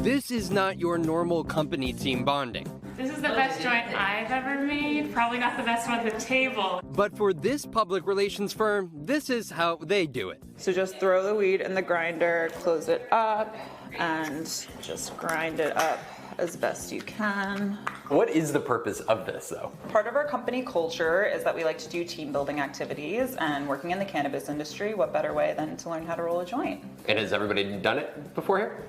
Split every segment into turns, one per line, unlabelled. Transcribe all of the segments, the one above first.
This is not your normal company team bonding.
This is the best joint I've ever made. Probably not the best one at the table.
But for this public relations firm, this is how they do it.
So just throw the weed in the grinder, close it up, and just grind it up as best you can.
What is the purpose of this, though?
Part of our company culture is that we like to do team building activities, and working in the cannabis industry, what better way than to learn how to roll a joint?
And has everybody done it before here?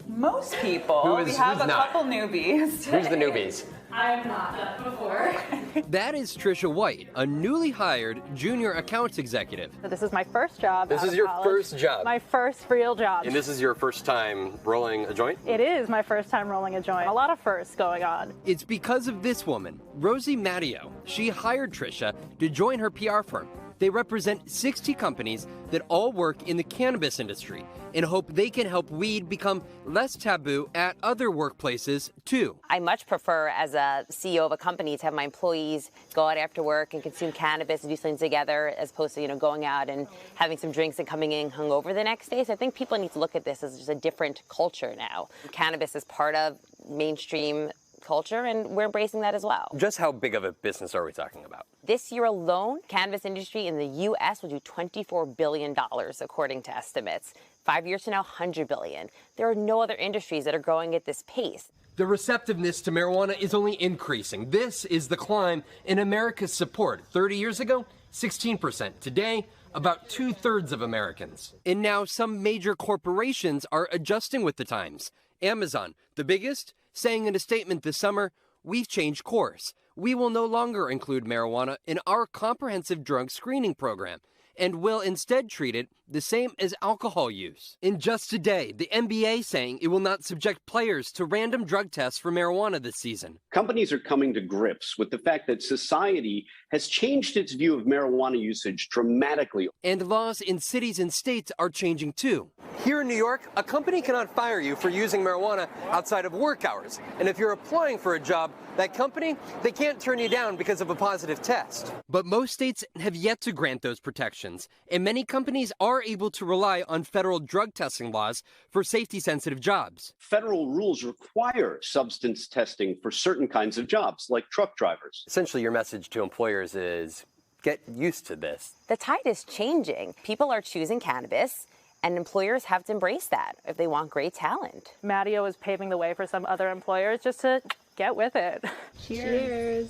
Most people. We have a couple newbies.
Who's the newbies?
I have not done it before.
That is Trisha White, a newly hired junior accounts executive.
This is my first job.
This is your first job?
My first real job.
And this is your first time rolling a joint?
It is my first time rolling a joint. A lot of firsts going on.
It's because of this woman, Rosie Matteo. She hired Trisha to join her PR firm. They represent 60 companies that all work in the cannabis industry and hope they can help weed become less taboo at other workplaces, too.
I much prefer, as a CEO of a company, to have my employees go out after work and consume cannabis and do things together, as opposed to, going out and having some drinks and coming in hungover the next day. So I think people need to look at this as just a different culture now. Cannabis is part of mainstream culture, and we're embracing that as well.
Just how big of a business are we talking about?
This year alone, cannabis industry in the U.S. will do $24 billion, according to estimates. 5 years from now, $100 billion. There are no other industries that are growing at this pace.
The receptiveness to marijuana is only increasing. This is the climb in America's support. 30 years ago, 16%. Today, about 2/3 of Americans. And now some major corporations are adjusting with the times. Amazon, the biggest, saying in a statement this summer, "We've changed course. We will no longer include marijuana in our comprehensive drug screening program and will instead treat it the same as alcohol use." In just a day, the NBA saying it will not subject players to random drug tests for marijuana this season.
Companies are coming to grips with the fact that society has changed its view of marijuana usage dramatically.
And laws in cities and states are changing too. Here in New York, a company cannot fire you for using marijuana outside of work hours. And if you're applying for a job, that company, they can't turn you down because of a positive test. But most states have yet to grant those protections, and many companies are able to rely on federal drug testing laws for safety-sensitive jobs.
Federal rules require substance testing for certain kinds of jobs, like truck drivers.
Essentially, your message to employers is get used to this.
The tide is changing. People are choosing cannabis, and employers have to embrace that if they want great talent.
Matteo is paving the way for some other employers just to get with it.
Cheers.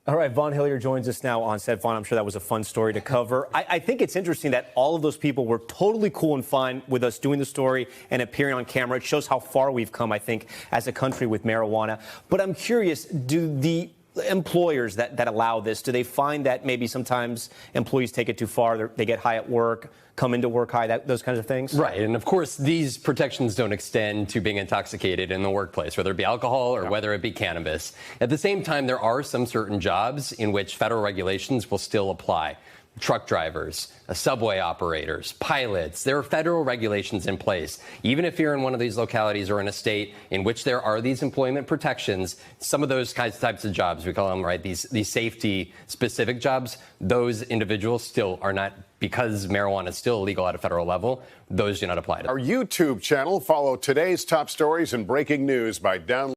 All right, Vaughn Hillier joins us now on set. Vaughn, I'm sure that was a fun story to cover. I think it's interesting that all of those people were totally cool and fine with us doing the story and appearing on camera. It shows how far we've come, I think, as a country with marijuana. But I'm curious, do the employers that allow this, do they find that maybe sometimes employees take it too far, they get high at work, come into work high, those kinds of things?
Right, and of course, these protections don't extend to being intoxicated in the workplace, whether it be alcohol or whether it be cannabis. At the same time, there are some certain jobs in which federal regulations will still apply. Truck drivers, subway operators, pilots, there are federal regulations in place. Even if you're in one of these localities or in a state in which there are these employment protections, some of those types of jobs, we call them, right, these safety specific jobs, those individuals still are not, because marijuana is still illegal at a federal level, those do not apply to them.
Our YouTube channel, follow today's top stories and breaking news by downloading